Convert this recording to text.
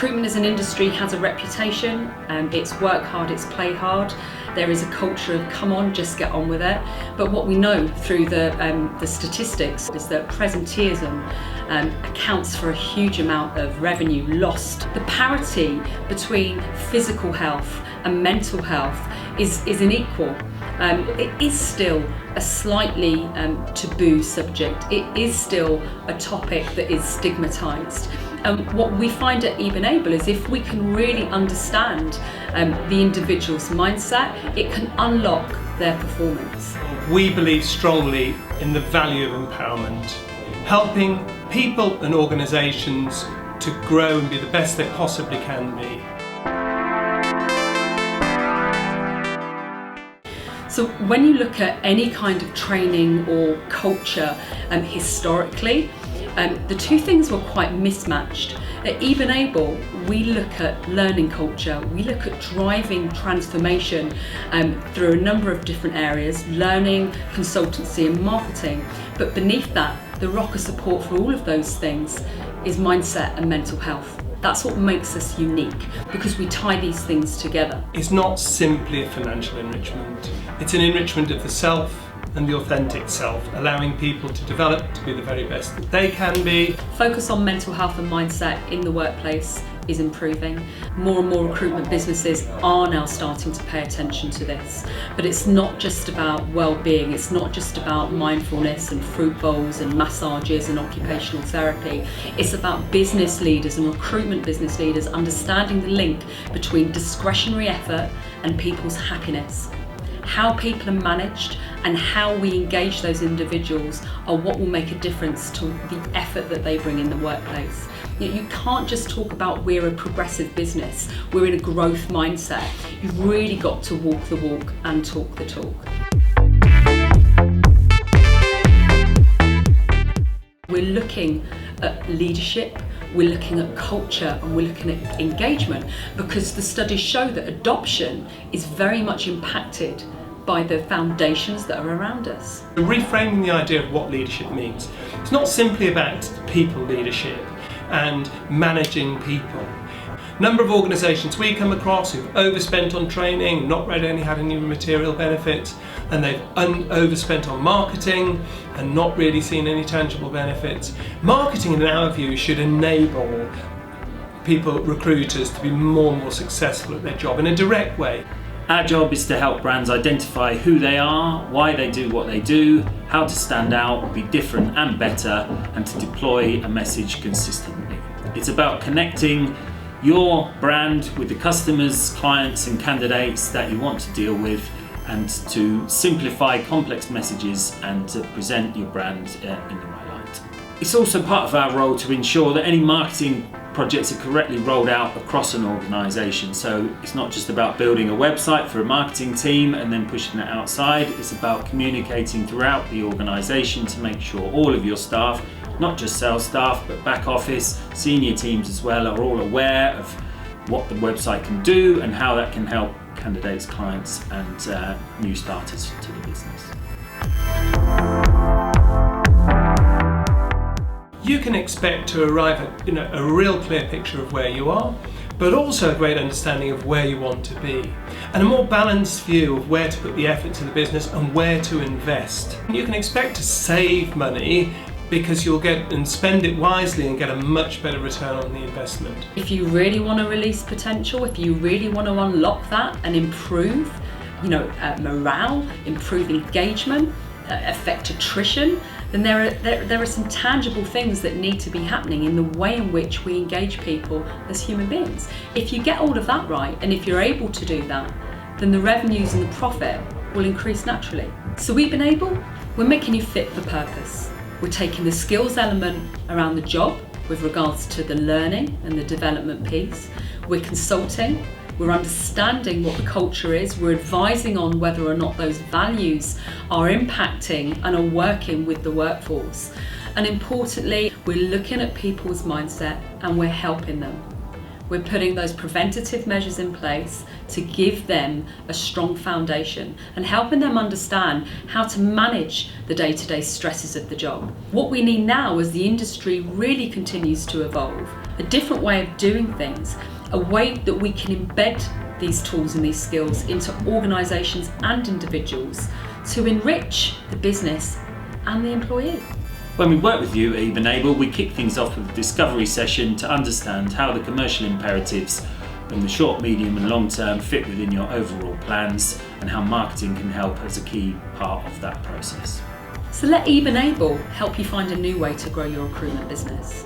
Recruitment as an industry has a reputation. It's work hard, it's play hard. There is a culture of come on, just get on with it. But what we know through the statistics is that presenteeism accounts for a huge amount of revenue lost. The parity between physical health and mental health is unequal. It is still a slightly taboo subject. It is still a topic that is stigmatised. What we find at ebenable is if we can really understand the individual's mindset, it can unlock their performance. We believe strongly in the value of empowerment, helping people and organisations to grow and be the best they possibly can be. So when you look at any kind of training or culture historically, the two things were quite mismatched. At ebenable, we look at learning culture, we look at driving transformation through a number of different areas, learning, consultancy and marketing. But beneath that, the rock of support for all of those things is mindset and mental health. That's what makes us unique, because we tie these things together. It's not simply a financial enrichment, it's an enrichment of the self and the authentic self, allowing people to develop to be the very best that they can be. Focus on mental health and mindset in the workplace is improving. More and more recruitment businesses are now starting to pay attention to this. But it's not just about well-being, it's not just about mindfulness and fruit bowls and massages and occupational therapy. It's about business leaders and recruitment business leaders understanding the link between discretionary effort and people's happiness. How people are managed and how we engage those individuals are what will make a difference to the effort that they bring in the workplace. You can't just talk about we're a progressive business, we're in a growth mindset. You've really got to walk the walk and talk the talk. We're looking at leadership, we're looking at culture and we're looking at engagement, because the studies show that adoption is very much impacted by the foundations that are around us. Reframing the idea of what leadership means. It's not simply about people leadership and managing people. Number of organisations we come across who've overspent on training, not really had any material benefits, and they've overspent on marketing and not really seen any tangible benefits. Marketing, in our view, should enable people, recruiters, to be more and more successful at their job in a direct way. Our job is to help brands identify who they are, why they do what they do, how to stand out, be different and better, and to deploy a message consistently. It's about connecting your brand with the customers, clients and candidates that you want to deal with, and to simplify complex messages and to present your brand in the right light. It's also part of our role to ensure that any marketing projects are correctly rolled out across an organisation. So it's not just about building a website for a marketing team and then pushing it outside. It's about communicating throughout the organisation to make sure all of your staff, not just sales staff, but back office, senior teams as well, are all aware of what the website can do and how that can help candidates, clients and new starters to the business. You can expect to arrive at a real clear picture of where you are, but also a great understanding of where you want to be, and a more balanced view of where to put the effort to the business and where to invest. You can expect to save money because you'll get and spend it wisely and get a much better return on the investment. If you really want to release potential, if you really want to unlock that and improve, morale, improve engagement, affect attrition, then there are some tangible things that need to be happening in the way in which we engage people as human beings. If you get all of that right, and if you're able to do that, then the revenues and the profit will increase naturally. So ebenable, we're making you fit for purpose. We're taking the skills element around the job with regards to the learning and the development piece. We're consulting. We're understanding what the culture is, we're advising on whether or not those values are impacting and are working with the workforce. And importantly, we're looking at people's mindset and we're helping them. We're putting those preventative measures in place to give them a strong foundation and helping them understand how to manage the day-to-day stresses of the job. What we need now as the industry really continues to evolve a different way of doing things, a way that we can embed these tools and these skills into organisations and individuals to enrich the business and the employee. When we work with you at ebenable, we kick things off with a discovery session to understand how the commercial imperatives in the short, medium and long term fit within your overall plans and how marketing can help as a key part of that process. So let ebenable help you find a new way to grow your recruitment business.